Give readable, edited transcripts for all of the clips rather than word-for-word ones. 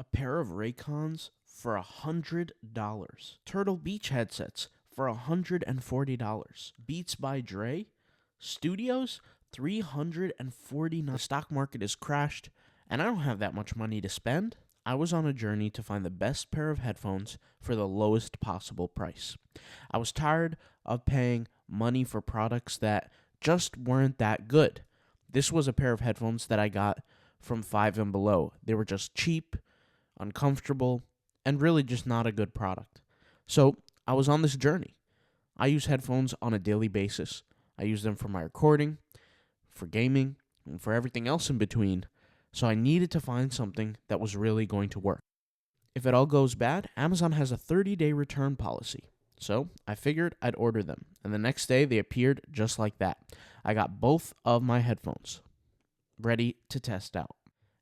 a pair of Raycons for $100. Turtle Beach headsets for $140. Beats by Dre Studios $349. The stock market has crashed, and I don't have that much money to spend. I was on a journey to find the best pair of headphones for the lowest possible price. I was tired of paying money for products that just weren't that good. This was a pair of headphones that I got from Five and Below. They were just cheap, uncomfortable, and really just not a good product. So I was on this journey. I use headphones on a daily basis. I use them for my recording, for gaming, and for everything else in between. So I needed to find something that was really going to work. If it all goes bad, Amazon has a 30-day return policy. So I figured I'd order them, and the next day they appeared just like that. I got both of my headphones ready to test out.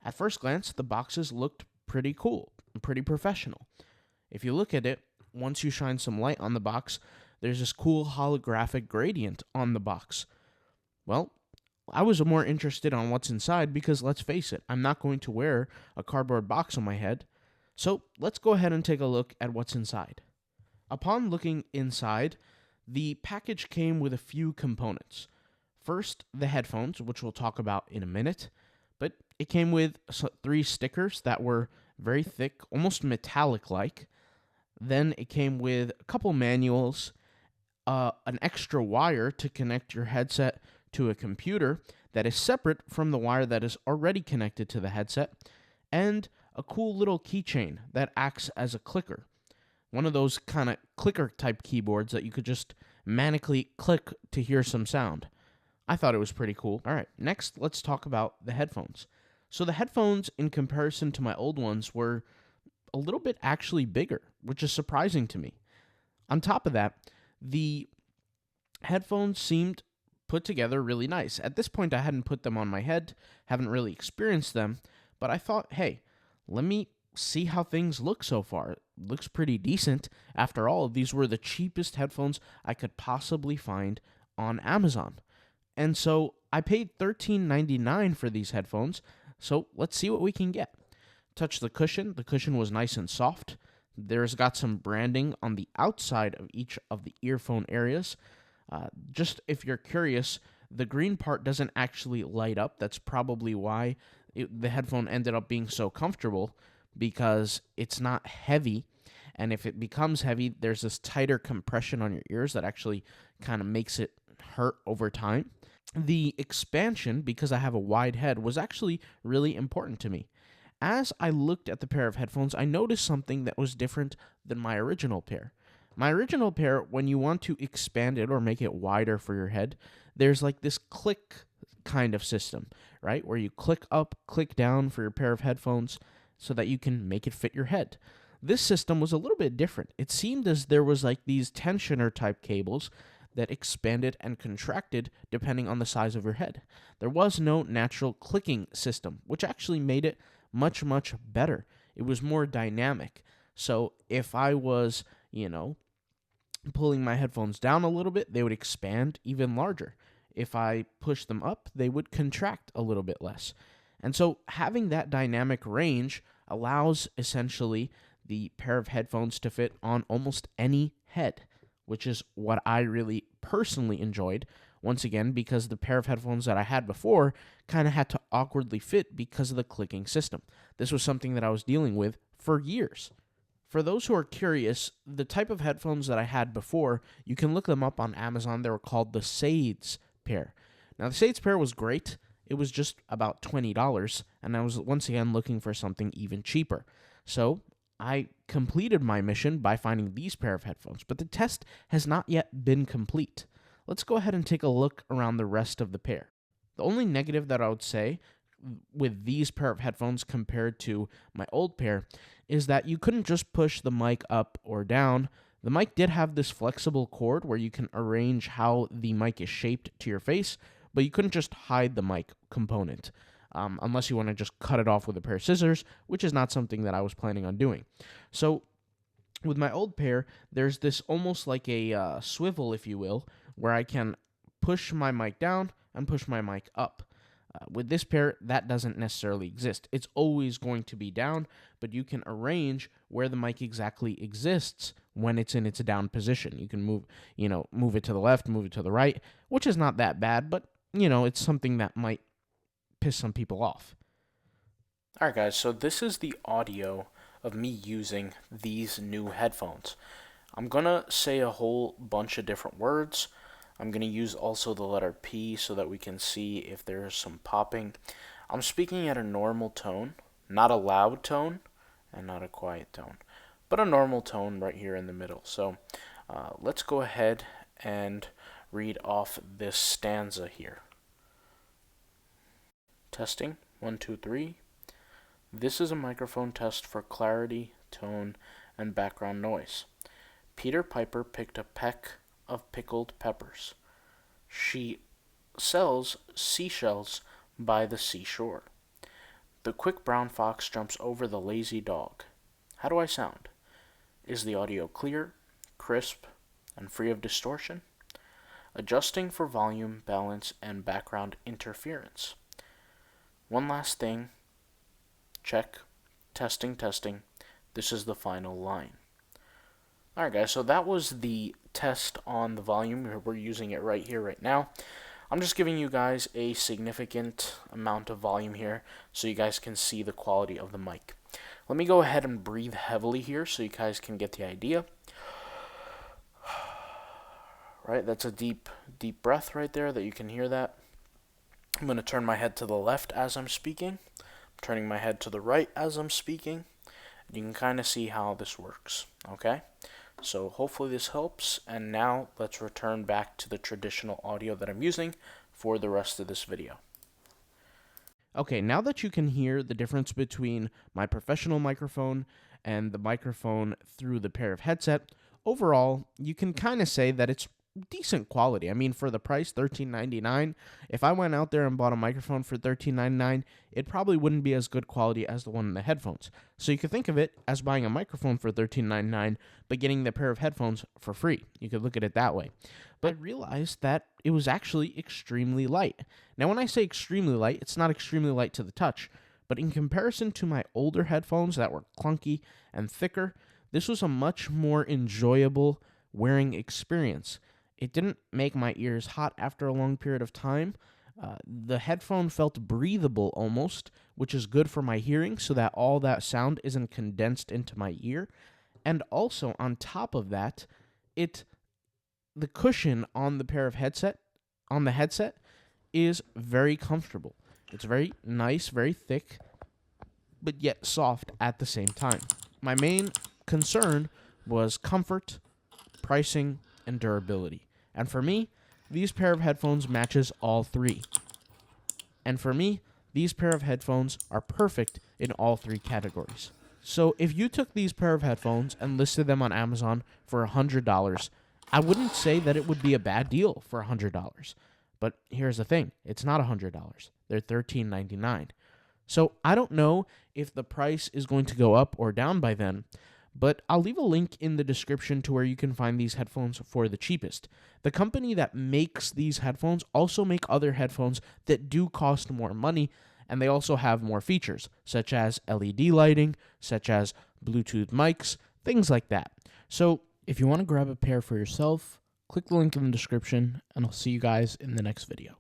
At first glance, the boxes looked pretty cool and pretty professional. If you look at it, once you shine some light on the box, there's this cool holographic gradient on the box. Well, I was more interested on what's inside because let's face it, I'm not going to wear a cardboard box on my head. So let's go ahead and take a look at what's inside. Upon looking inside, the package came with a few components. First, the headphones, which we'll talk about in a minute, but it came with 3 stickers that were very thick, almost metallic-like. Then it came with a couple manuals, an extra wire to connect your headset to a computer that is separate from the wire that is already connected to the headset, and a cool little keychain that acts as a clicker. One of those kind of clicker type keyboards that you could just manically click to hear some sound. I thought it was pretty cool. All right, next let's talk about the headphones. So the headphones, in comparison to my old ones, were a little bit actually bigger, which is surprising to me. On top of that, the headphones seemed put together really nice. At this point, I hadn't put them on my head, haven't really experienced them, but I thought, hey, let me see how things look so far. It looks pretty decent. After all, these were the cheapest headphones I could possibly find on Amazon. And so I paid $13.99 for these headphones, so let's see what we can get. Touch the cushion. The cushion was nice and soft. There's got some branding on the outside of each of the earphone areas. Just if you're curious, the green part doesn't actually light up. That's probably why the headphone ended up being so comfortable, because it's not heavy. And if it becomes heavy, there's this tighter compression on your ears that actually kind of makes it hurt over time. The expansion, because I have a wide head, was actually really important to me. As I looked at the pair of headphones, I noticed something that was different than my original pair. My original pair, when you want to expand it or make it wider for your head, there's like this click kind of system, right? Where you click up, click down for your pair of headphones so that you can make it fit your head. This system was a little bit different. It seemed as there was like these tensioner type cables that expanded and contracted depending on the size of your head. There was no natural clicking system, which actually made it much, much better. It was more dynamic. So if I was, pulling my headphones down a little bit, they would expand even larger. If I push them up, they would contract a little bit less. And so having that dynamic range allows essentially the pair of headphones to fit on almost any head, which is what I really personally enjoyed. Once again, because the pair of headphones that I had before kind of had to awkwardly fit because of the clicking system. This was something that I was dealing with for years. For those who are curious, the type of headphones that I had before, you can look them up on Amazon. They were called the Sades pair. Now, the Sades pair was great. It was just about $20, and I was once again looking for something even cheaper. So I completed my mission by finding these pair of headphones, but the test has not yet been complete. Let's go ahead and take a look around the rest of the pair. The only negative that I would say with these pair of headphones compared to my old pair is that you couldn't just push the mic up or down. The mic did have this flexible cord where you can arrange how the mic is shaped to your face, but you couldn't just hide the mic component unless you want to just cut it off with a pair of scissors, which is not something that I was planning on doing. So with my old pair, there's this almost like a swivel, if you will, where I can push my mic down and push my mic up. With this pair, that doesn't necessarily exist. It's always going to be down, but you can arrange where the mic exactly exists when it's in its down position. You can move it to the left, move it to the right, which is not that bad, but, it's something that might piss some people off. Alright guys, so this is the audio of me using these new headphones. I'm gonna say a whole bunch of different words. I'm going to use also the letter P so that we can see if there's some popping. I'm speaking at a normal tone, not a loud tone, and not a quiet tone, but a normal tone right here in the middle. So let's go ahead and read off this stanza here. Testing, 1, 2, 3. This is a microphone test for clarity, tone, and background noise. Peter Piper picked a peck of pickled peppers. She sells seashells by the seashore. The quick brown fox jumps over the lazy dog. How do I sound? Is the audio clear, crisp, and free of distortion? Adjusting for volume, balance, and background interference. One last thing. Check. Testing, testing. This is the final line. Alright guys, so that was the test on the volume. We're using it right here, right now. I'm just giving you guys a significant amount of volume here so you guys can see the quality of the mic. Let me go ahead and breathe heavily here so you guys can get the idea. Right, that's a deep breath right there that you can hear that. I'm going to turn my head to the left as I'm speaking. I'm turning my head to the right as I'm speaking. You can kind of see how this works, okay? So hopefully this helps, and now let's return back to the traditional audio that I'm using for the rest of this video. Okay, now that you can hear the difference between my professional microphone and the microphone through the pair of headset, overall, you can kind of say that it's decent quality. I mean, for the price, $13.99, if I went out there and bought a microphone for $13.99, it probably wouldn't be as good quality as the one in the headphones. So you could think of it as buying a microphone for $13.99, but getting the pair of headphones for free. You could look at it that way. But I realized that it was actually extremely light. Now, when I say extremely light, it's not extremely light to the touch, but in comparison to my older headphones that were clunky and thicker, this was a much more enjoyable wearing experience. It didn't make my ears hot after a long period of time. The headphone felt breathable almost, which is good for my hearing so that all that sound isn't condensed into my ear. And also, on top of that, the cushion on the headset is very comfortable. It's very nice, very thick, but yet soft at the same time. My main concern was comfort, pricing, and durability. And for me, these pair of headphones matches all three. And for me, these pair of headphones are perfect in all three categories. So if you took these pair of headphones and listed them on Amazon for $100, I wouldn't say that it would be a bad deal for $100. But here's the thing, it's not $100. They're $13.99. So I don't know if the price is going to go up or down by then, but I'll leave a link in the description to where you can find these headphones for the cheapest. The company that makes these headphones also make other headphones that do cost more money, and they also have more features, such as LED lighting, such as Bluetooth mics, things like that. So if you want to grab a pair for yourself, click the link in the description, and I'll see you guys in the next video.